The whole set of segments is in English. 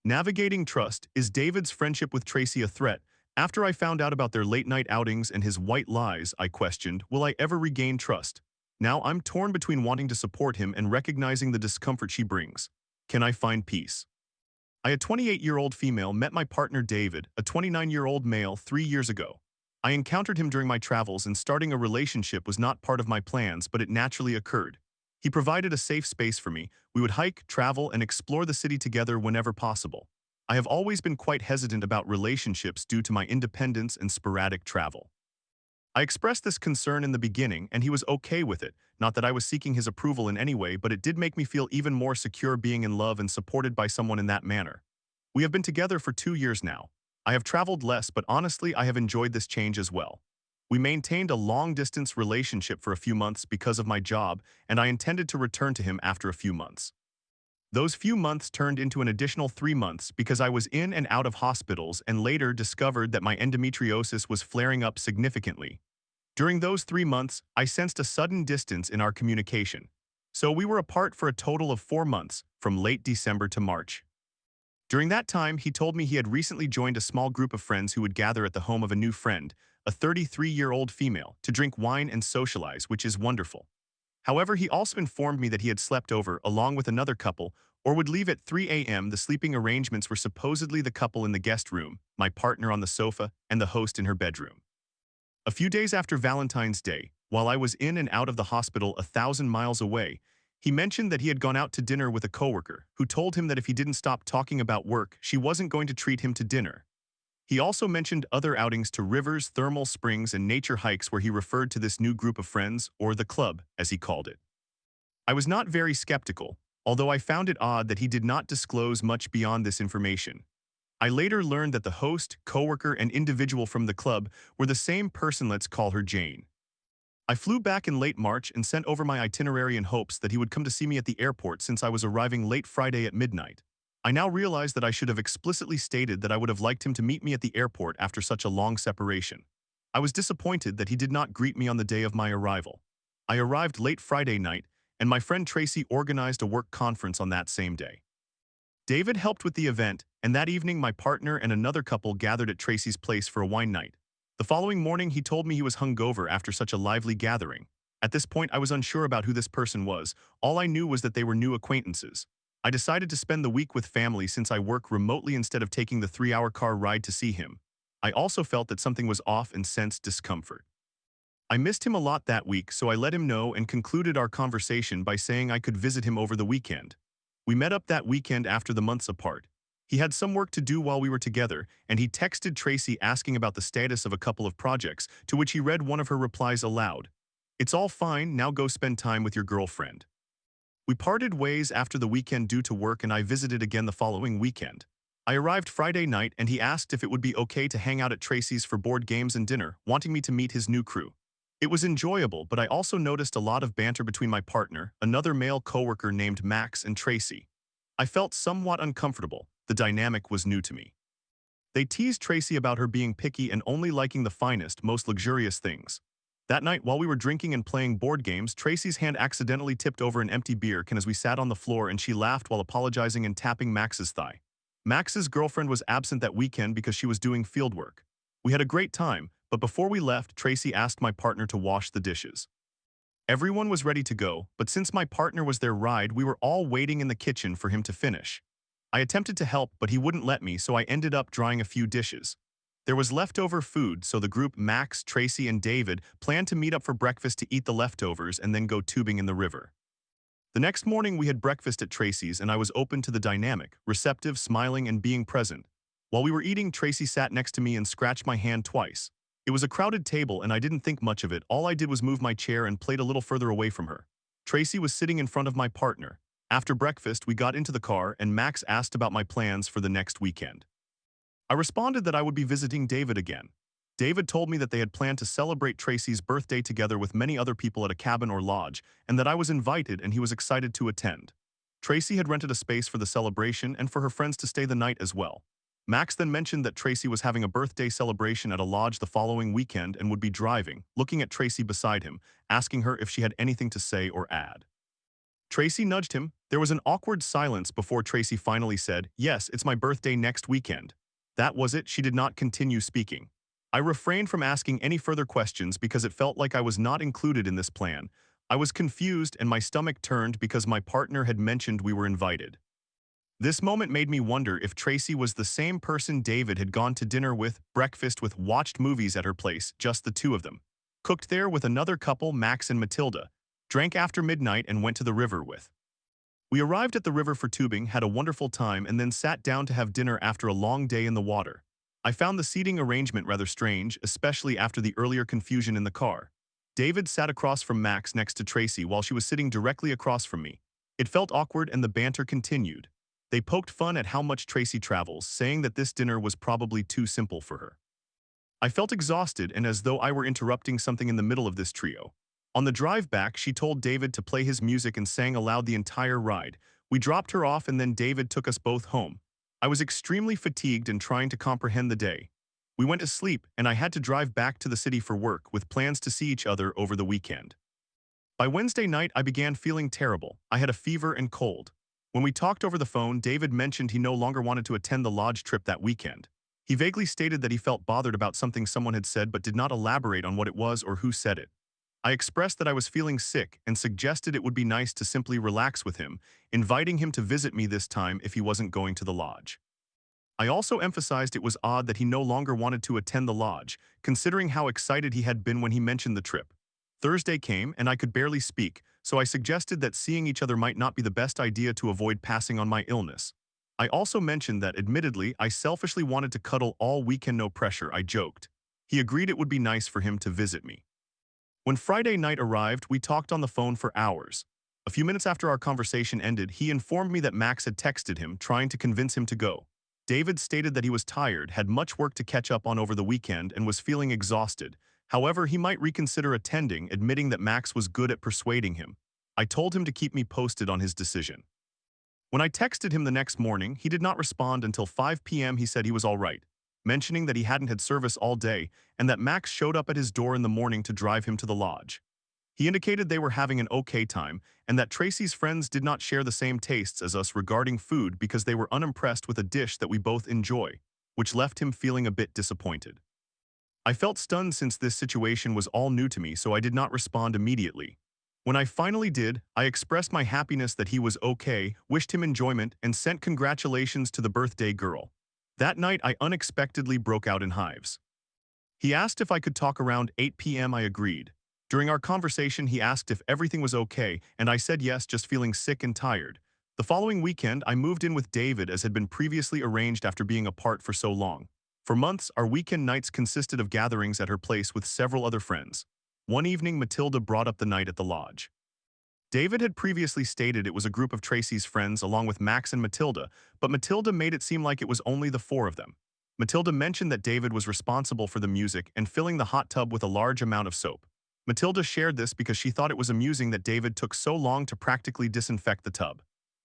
Navigating trust. Is David's friendship with Tracy a threat? After I found out about their late-night outings and his white lies, I questioned, will I ever regain trust? Now I'm torn between wanting to support him and recognizing the discomfort she brings. Can I find peace? A 28-year-old female met my partner David, a 29-year-old male, 3 years ago. I encountered him during my travels, and starting a relationship was not part of my plans, but it naturally occurred. He provided a safe space for me. We would hike, travel, and explore the city together whenever possible. I have always been quite hesitant about relationships due to my independence and sporadic travel. I expressed this concern in the beginning, and he was okay with it. Not that I was seeking his approval in any way, but it did make me feel even more secure being in love and supported by someone in that manner. We have been together for 2 years now. I have traveled less, but honestly, I have enjoyed this change as well. We maintained a long-distance relationship for a few months because of my job, and I intended to return to him after a few months. Those few months turned into an additional 3 months because I was in and out of hospitals and later discovered that my endometriosis was flaring up significantly. During those 3 months, I sensed a sudden distance in our communication. So we were apart for a total of 4 months, from late December to March. During that time, he told me he had recently joined a small group of friends who would gather at the home of a new friend, a 33-year-old female, to drink wine and socialize, which is wonderful. However, he also informed me that he had slept over along with another couple or would leave at 3 a.m. The sleeping arrangements were supposedly the couple in the guest room, my partner on the sofa, and the host in her bedroom. A few days after Valentine's Day, while I was in and out of the hospital 1,000 miles away, he mentioned that he had gone out to dinner with a coworker who told him that if he didn't stop talking about work, she wasn't going to treat him to dinner. He also mentioned other outings to rivers, thermal springs, and nature hikes where he referred to this new group of friends, or the club, as he called it. I was not very skeptical, although I found it odd that he did not disclose much beyond this information. I later learned that the host, coworker, and individual from the club were the same person. Let's call her Jane. I flew back in late March and sent over my itinerary in hopes that he would come to see me at the airport since I was arriving late Friday at midnight. I now realize that I should have explicitly stated that I would have liked him to meet me at the airport after such a long separation. I was disappointed that he did not greet me on the day of my arrival. I arrived late Friday night, and my friend Tracy organized a work conference on that same day. David helped with the event, and that evening my partner and another couple gathered at Tracy's place for a wine night. The following morning, he told me he was hungover after such a lively gathering. At this point, I was unsure about who this person was. All I knew was that they were new acquaintances. I decided to spend the week with family since I work remotely instead of taking the 3-hour car ride to see him. I also felt that something was off and sensed discomfort. I missed him a lot that week, so I let him know and concluded our conversation by saying I could visit him over the weekend. We met up that weekend after the months apart. He had some work to do while we were together, and he texted Tracy asking about the status of a couple of projects, to which he read one of her replies aloud. "It's all fine, now go spend time with your girlfriend." We parted ways after the weekend due to work, and I visited again the following weekend. I arrived Friday night, and he asked if it would be okay to hang out at Tracy's for board games and dinner, wanting me to meet his new crew. It was enjoyable, but I also noticed a lot of banter between my partner, another male coworker named Max, and Tracy. I felt somewhat uncomfortable. The dynamic was new to me. They teased Tracy about her being picky and only liking the finest, most luxurious things. That night, while we were drinking and playing board games, Tracy's hand accidentally tipped over an empty beer can as we sat on the floor, and she laughed while apologizing and tapping Max's thigh. Max's girlfriend was absent that weekend because she was doing field work. We had a great time, but before we left, Tracy asked my partner to wash the dishes. Everyone was ready to go, but since my partner was their ride, we were all waiting in the kitchen for him to finish. I attempted to help, but he wouldn't let me, so I ended up drying a few dishes. There was leftover food, so the group, Max, Tracy, and David, planned to meet up for breakfast to eat the leftovers and then go tubing in the river. The next morning, we had breakfast at Tracy's, and I was open to the dynamic, receptive, smiling, and being present. While we were eating, Tracy sat next to me and scratched my hand twice. It was a crowded table, and I didn't think much of it. All I did was move my chair and played a little further away from her. Tracy was sitting in front of my partner. After breakfast, we got into the car, and Max asked about my plans for the next weekend. I responded that I would be visiting David again. David told me that they had planned to celebrate Tracy's birthday together with many other people at a cabin or lodge, and that I was invited and he was excited to attend. Tracy had rented a space for the celebration and for her friends to stay the night as well. Max then mentioned that Tracy was having a birthday celebration at a lodge the following weekend and would be driving, looking at Tracy beside him, asking her if she had anything to say or add. Tracy nudged him. There was an awkward silence before Tracy finally said, "Yes, it's my birthday next weekend." That was it. She did not continue speaking. I refrained from asking any further questions because it felt like I was not included in this plan. I was confused and my stomach turned because my partner had mentioned we were invited. This moment made me wonder if Tracy was the same person David had gone to dinner with, breakfast with, watched movies at her place, just the two of them. Cooked there with another couple, Max and Matilda. Drank after midnight and went to the river with. We arrived at the river for tubing, had a wonderful time, and then sat down to have dinner after a long day in the water. I found the seating arrangement rather strange, especially after the earlier confusion in the car. David sat across from Max next to Tracy while she was sitting directly across from me. It felt awkward and the banter continued. They poked fun at how much Tracy travels, saying that this dinner was probably too simple for her. I felt exhausted and as though I were interrupting something in the middle of this trio. On the drive back, she told David to play his music and sang aloud the entire ride. We dropped her off and then David took us both home. I was extremely fatigued and trying to comprehend the day. We went to sleep and I had to drive back to the city for work with plans to see each other over the weekend. By Wednesday night, I began feeling terrible. I had a fever and cold. When we talked over the phone, David mentioned he no longer wanted to attend the lodge trip that weekend. He vaguely stated that he felt bothered about something someone had said but did not elaborate on what it was or who said it. I expressed that I was feeling sick and suggested it would be nice to simply relax with him, inviting him to visit me this time if he wasn't going to the lodge. I also emphasized it was odd that he no longer wanted to attend the lodge, considering how excited he had been when he mentioned the trip. Thursday came and I could barely speak, so I suggested that seeing each other might not be the best idea to avoid passing on my illness. I also mentioned that, admittedly, I selfishly wanted to cuddle all weekend, no pressure, I joked. He agreed it would be nice for him to visit me. When Friday night arrived, we talked on the phone for hours. A few minutes after our conversation ended, he informed me that Max had texted him, trying to convince him to go. David stated that he was tired, had much work to catch up on over the weekend, and was feeling exhausted. However, he might reconsider attending, admitting that Max was good at persuading him. I told him to keep me posted on his decision. When I texted him the next morning, he did not respond until 5 p.m. He said he was all right, mentioning that he hadn't had service all day and that Max showed up at his door in the morning to drive him to the lodge. He indicated they were having an okay time and that Tracy's friends did not share the same tastes as us regarding food because they were unimpressed with a dish that we both enjoy, which left him feeling a bit disappointed. I felt stunned since this situation was all new to me, so I did not respond immediately. When I finally did, I expressed my happiness that he was okay, wished him enjoyment, and sent congratulations to the birthday girl. That night, I unexpectedly broke out in hives. He asked if I could talk around 8 p.m. I agreed. During our conversation, he asked if everything was okay, and I said yes, just feeling sick and tired. The following weekend, I moved in with David as had been previously arranged after being apart for so long. For months, our weekend nights consisted of gatherings at her place with several other friends. One evening, Matilda brought up the night at the lodge. David had previously stated it was a group of Tracy's friends along with Max and Matilda, but Matilda made it seem like it was only the four of them. Matilda mentioned that David was responsible for the music and filling the hot tub with a large amount of soap. Matilda shared this because she thought it was amusing that David took so long to practically disinfect the tub.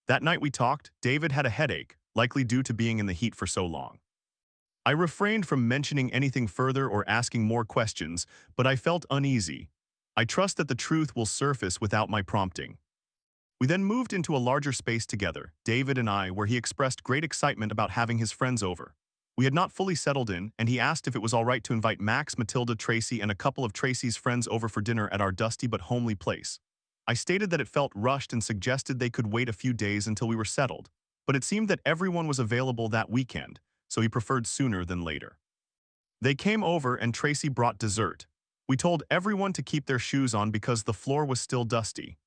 That night we talked, David had a headache, likely due to being in the heat for so long. I refrained from mentioning anything further or asking more questions, but I felt uneasy. I trust that the truth will surface without my prompting. We then moved into a larger space together, David and I, where he expressed great excitement about having his friends over. We had not fully settled in, and he asked if it was all right to invite Max, Matilda, Tracy, and a couple of Tracy's friends over for dinner at our dusty but homely place. I stated that it felt rushed and suggested they could wait a few days until we were settled, but it seemed that everyone was available that weekend, so he preferred sooner than later. They came over and Tracy brought dessert. We told everyone to keep their shoes on because the floor was still dusty.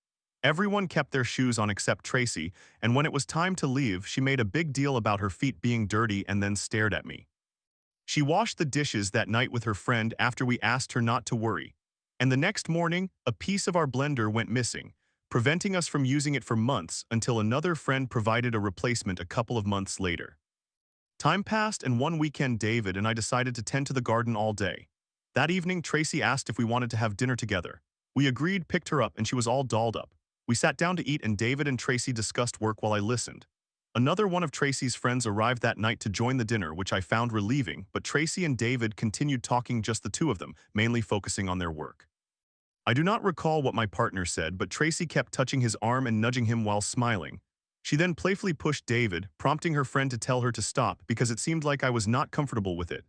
Everyone kept their shoes on except Tracy, and when it was time to leave, she made a big deal about her feet being dirty and then stared at me. She washed the dishes that night with her friend after we asked her not to worry. And the next morning, a piece of our blender went missing, preventing us from using it for months until another friend provided a replacement a couple of months later. Time passed, and one weekend David and I decided to tend to the garden all day. That evening, Tracy asked if we wanted to have dinner together. We agreed, picked her up, and she was all dolled up. We sat down to eat, and David and Tracy discussed work while I listened. Another one of Tracy's friends arrived that night to join the dinner, which I found relieving, but Tracy and David continued talking, just the two of them, mainly focusing on their work. I do not recall what my partner said, but Tracy kept touching his arm and nudging him while smiling. She then playfully pushed David, prompting her friend to tell her to stop because it seemed like I was not comfortable with it.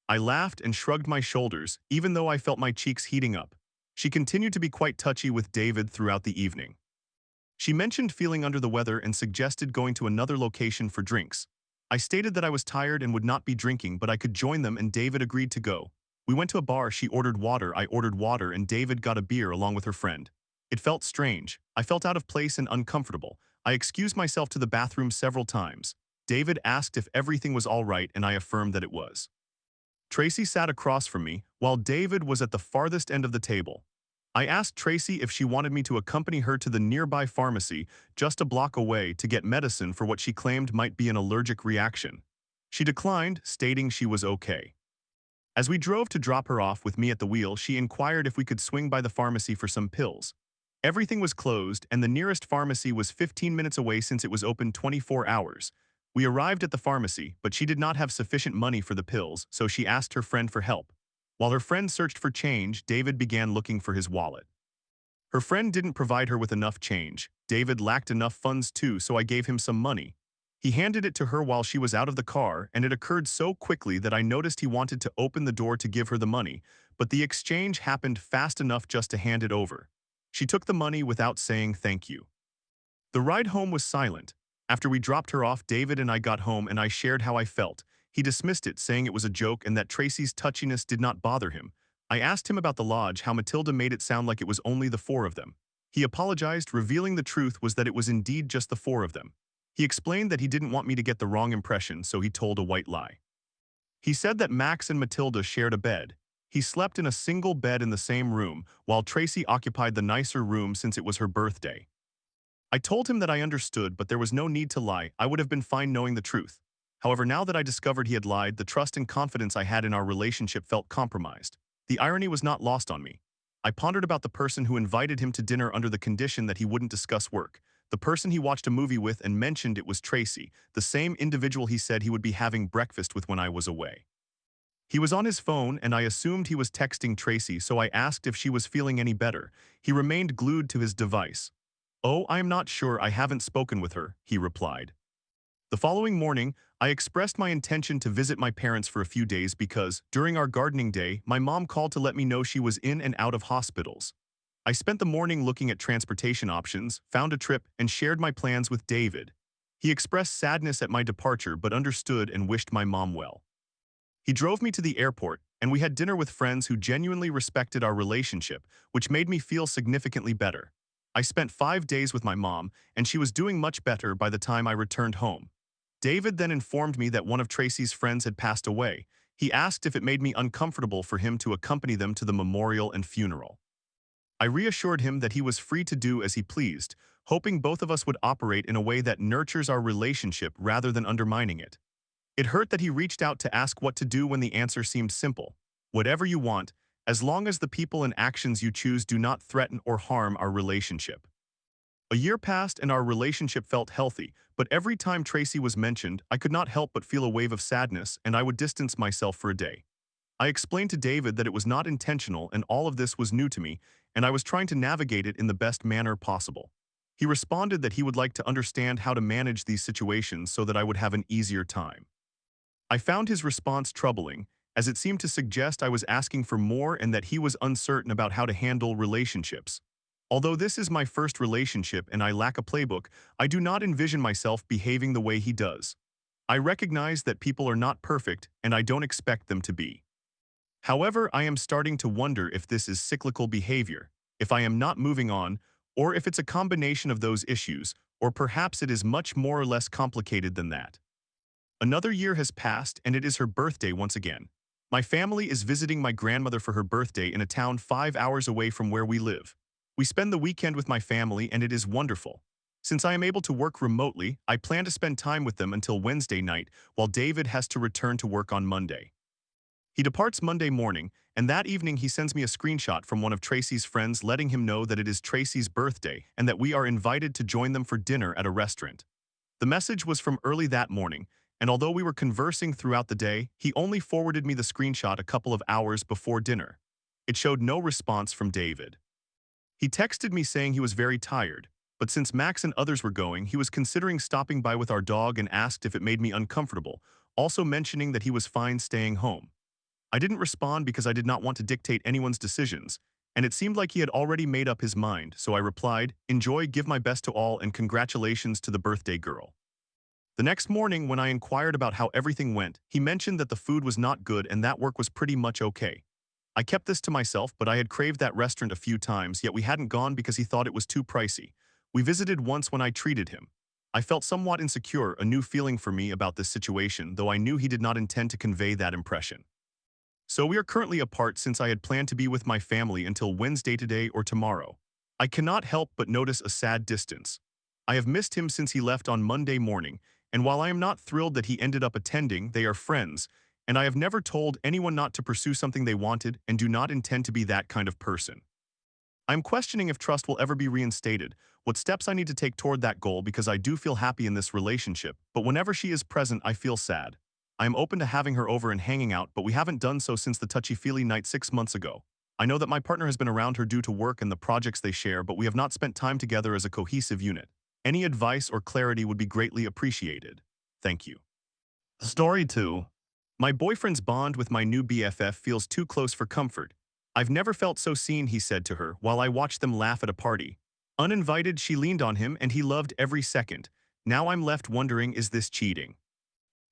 I laughed and shrugged my shoulders, even though I felt my cheeks heating up. She continued to be quite touchy with David throughout the evening. She mentioned feeling under the weather and suggested going to another location for drinks. I stated that I was tired and would not be drinking, but I could join them, and David agreed to go. We went to a bar. She ordered water, I ordered water, and David got a beer along with her friend. It felt strange. I felt out of place and uncomfortable. I excused myself to the bathroom several times. David asked if everything was all right, and I affirmed that it was. Tracy sat across from me, while David was at the farthest end of the table. I asked Tracy if she wanted me to accompany her to the nearby pharmacy, just a block away, to get medicine for what she claimed might be an allergic reaction. She declined, stating she was okay. As we drove to drop her off with me at the wheel, she inquired if we could swing by the pharmacy for some pills. Everything was closed, and the nearest pharmacy was 15 minutes away since it was open 24 hours. We arrived at the pharmacy, but she did not have sufficient money for the pills, so she asked her friend for help. While her friend searched for change, David began looking for his wallet. Her friend didn't provide her with enough change. David lacked enough funds too, so I gave him some money. He handed it to her while she was out of the car, and it occurred so quickly that I noticed he wanted to open the door to give her the money, but the exchange happened fast enough just to hand it over. She took the money without saying thank you. The ride home was silent. After we dropped her off, David and I got home, and I shared how I felt. He dismissed it, saying it was a joke and that Tracy's touchiness did not bother him. I asked him about the lodge, how Matilda made it sound like it was only the four of them. He apologized, revealing the truth was that it was indeed just the four of them. He explained that he didn't want me to get the wrong impression, so he told a white lie. He said that Max and Matilda shared a bed. He slept in a single bed in the same room, while Tracy occupied the nicer room since it was her birthday. I told him that I understood, but there was no need to lie. I would have been fine knowing the truth. However, now that I discovered he had lied, the trust and confidence I had in our relationship felt compromised. The irony was not lost on me. I pondered about the person who invited him to dinner under the condition that he wouldn't discuss work. The person he watched a movie with and mentioned it was Tracy, the same individual he said he would be having breakfast with when I was away. He was on his phone, and I assumed he was texting Tracy, so I asked if she was feeling any better. He remained glued to his device. "Oh, I am not sure, I haven't spoken with her," he replied. The following morning, I expressed my intention to visit my parents for a few days because, during our gardening day, my mom called to let me know she was in and out of hospitals. I spent the morning looking at transportation options, found a trip, and shared my plans with David. He expressed sadness at my departure but understood and wished my mom well. He drove me to the airport, and we had dinner with friends who genuinely respected our relationship, which made me feel significantly better. I spent 5 days with my mom, and she was doing much better by the time I returned home. David then informed me that one of Tracy's friends had passed away. He asked if it made me uncomfortable for him to accompany them to the memorial and funeral. I reassured him that he was free to do as he pleased, hoping both of us would operate in a way that nurtures our relationship rather than undermining it. It hurt that he reached out to ask what to do when the answer seemed simple. Whatever you want, as long as the people and actions you choose do not threaten or harm our relationship. A year passed and our relationship felt healthy, but every time Tracy was mentioned, I could not help but feel a wave of sadness, and I would distance myself for a day. I explained to David that it was not intentional and all of this was new to me, and I was trying to navigate it in the best manner possible. He responded that he would like to understand how to manage these situations so that I would have an easier time. I found his response troubling, as it seemed to suggest I was asking for more and that he was uncertain about how to handle relationships. Although this is my first relationship and I lack a playbook, I do not envision myself behaving the way he does. I recognize that people are not perfect, and I don't expect them to be. However, I am starting to wonder if this is cyclical behavior, if I am not moving on, or if it's a combination of those issues, or perhaps it is much more or less complicated than that. Another year has passed, and it is her birthday once again. My family is visiting my grandmother for her birthday in a town 5 hours away from where we live. We spend the weekend with my family, and it is wonderful. Since I am able to work remotely, I plan to spend time with them until Wednesday night, while David has to return to work on Monday. He departs Monday morning, and that evening he sends me a screenshot from one of Tracy's friends letting him know that it is Tracy's birthday and that we are invited to join them for dinner at a restaurant. The message was from early that morning, and although we were conversing throughout the day, he only forwarded me the screenshot a couple of hours before dinner. It showed no response from David. He texted me saying he was very tired, but since Max and others were going, he was considering stopping by with our dog and asked if it made me uncomfortable, also mentioning that he was fine staying home. I didn't respond because I did not want to dictate anyone's decisions, and it seemed like he had already made up his mind, so I replied, "Enjoy, give my best to all, and congratulations to the birthday girl." The next morning, when I inquired about how everything went, he mentioned that the food was not good and that work was pretty much okay. I kept this to myself, but I had craved that restaurant a few times, yet we hadn't gone because he thought it was too pricey. We visited once when I treated him. I felt somewhat insecure, a new feeling for me about this situation, though I knew he did not intend to convey that impression. So we are currently apart since I had planned to be with my family until Wednesday today or tomorrow. I cannot help but notice a sad distance. I have missed him since he left on Monday morning, and while I am not thrilled that he ended up attending, they are friends, and I have never told anyone not to pursue something they wanted and do not intend to be that kind of person. I am questioning if trust will ever be reinstated, what steps I need to take toward that goal because I do feel happy in this relationship, but whenever she is present, I feel sad. I am open to having her over and hanging out, but we haven't done so since the touchy-feely night 6 months ago. I know that my partner has been around her due to work and the projects they share, but we have not spent time together as a cohesive unit. Any advice or clarity would be greatly appreciated. Thank you. Story 2. My boyfriend's bond with my new BFF feels too close for comfort. "I've never felt so seen," he said to her while I watched them laugh at a party. Uninvited, she leaned on him and he loved every second. Now I'm left wondering, is this cheating?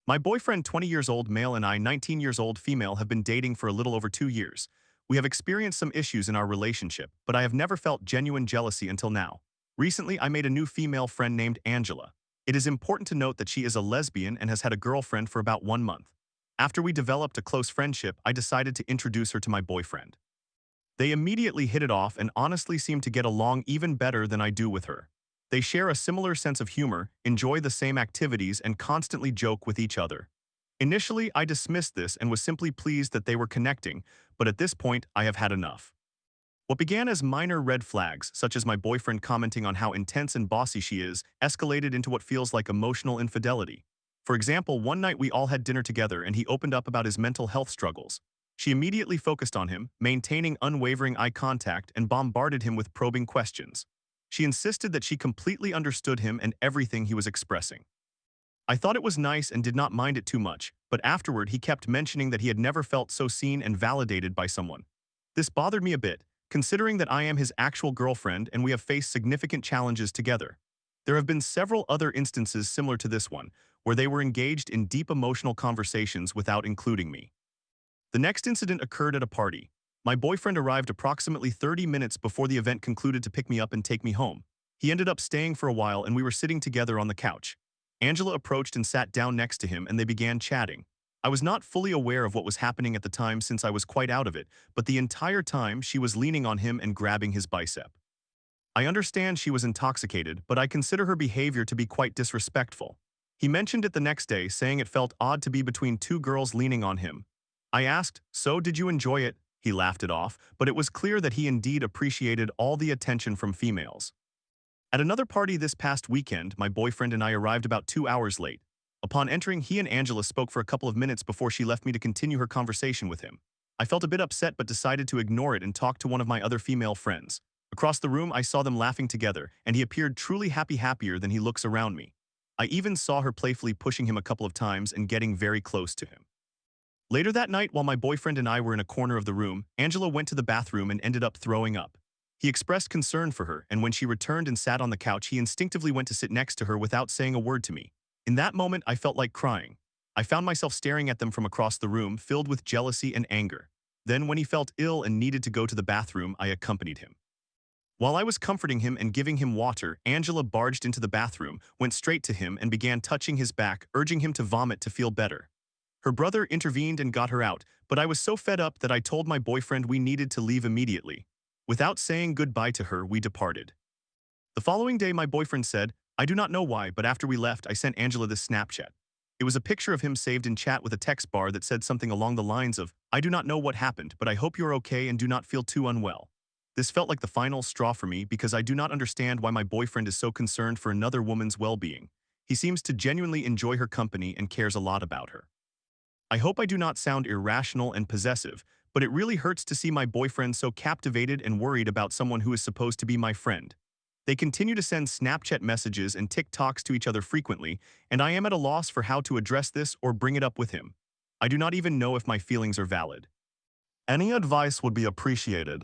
My boyfriend, 20 years old male, and I, 19 years old female, have been dating for a little over 2 years. We have experienced some issues in our relationship, but I have never felt genuine jealousy until now. Recently, I made a new female friend named Angela. It is important to note that she is a lesbian and has had a girlfriend for about 1 month. After we developed a close friendship, I decided to introduce her to my boyfriend. They immediately hit it off and honestly seem to get along even better than I do with her. They share a similar sense of humor, enjoy the same activities, and constantly joke with each other. Initially, I dismissed this and was simply pleased that they were connecting, but at this point, I have had enough. What began as minor red flags, such as my boyfriend commenting on how intense and bossy she is, escalated into what feels like emotional infidelity. For example, one night we all had dinner together and he opened up about his mental health struggles. She immediately focused on him, maintaining unwavering eye contact, and bombarded him with probing questions. She insisted that she completely understood him and everything he was expressing. I thought it was nice and did not mind it too much, but afterward he kept mentioning that he had never felt so seen and validated by someone. This bothered me a bit, considering that I am his actual girlfriend and we have faced significant challenges together. There have been several other instances similar to this one, where they were engaged in deep emotional conversations without including me. The next incident occurred at a party. My boyfriend arrived approximately 30 minutes before the event concluded to pick me up and take me home. He ended up staying for a while and we were sitting together on the couch. Angela approached and sat down next to him and they began chatting. I was not fully aware of what was happening at the time since I was quite out of it, but the entire time she was leaning on him and grabbing his bicep. I understand she was intoxicated, but I consider her behavior to be quite disrespectful. He mentioned it the next day, saying it felt odd to be between two girls leaning on him. I asked, "So did you enjoy it?" He laughed it off, but it was clear that he indeed appreciated all the attention from females. At another party this past weekend, my boyfriend and I arrived about 2 hours late. Upon entering, he and Angela spoke for a couple of minutes before she left me to continue her conversation with him. I felt a bit upset but decided to ignore it and talk to one of my other female friends. Across the room, I saw them laughing together, and he appeared truly happier than he looks around me. I even saw her playfully pushing him a couple of times and getting very close to him. Later that night, while my boyfriend and I were in a corner of the room, Angela went to the bathroom and ended up throwing up. He expressed concern for her, and when she returned and sat on the couch, he instinctively went to sit next to her without saying a word to me. In that moment, I felt like crying. I found myself staring at them from across the room, filled with jealousy and anger. Then, when he felt ill and needed to go to the bathroom, I accompanied him. While I was comforting him and giving him water, Angela barged into the bathroom, went straight to him, and began touching his back, urging him to vomit to feel better. Her brother intervened and got her out, but I was so fed up that I told my boyfriend we needed to leave immediately. Without saying goodbye to her, we departed. The following day, my boyfriend said, "I do not know why, but after we left, I sent Angela this Snapchat. It was a picture of him saved in chat with a text bar that said something along the lines of, 'I do not know what happened, but I hope you're okay and do not feel too unwell.' This felt like the final straw for me because I do not understand why my boyfriend is so concerned for another woman's well-being. He seems to genuinely enjoy her company and cares a lot about her. I hope I do not sound irrational and possessive, but it really hurts to see my boyfriend so captivated and worried about someone who is supposed to be my friend. They continue to send Snapchat messages and TikToks to each other frequently, and I am at a loss for how to address this or bring it up with him. I do not even know if my feelings are valid. Any advice would be appreciated.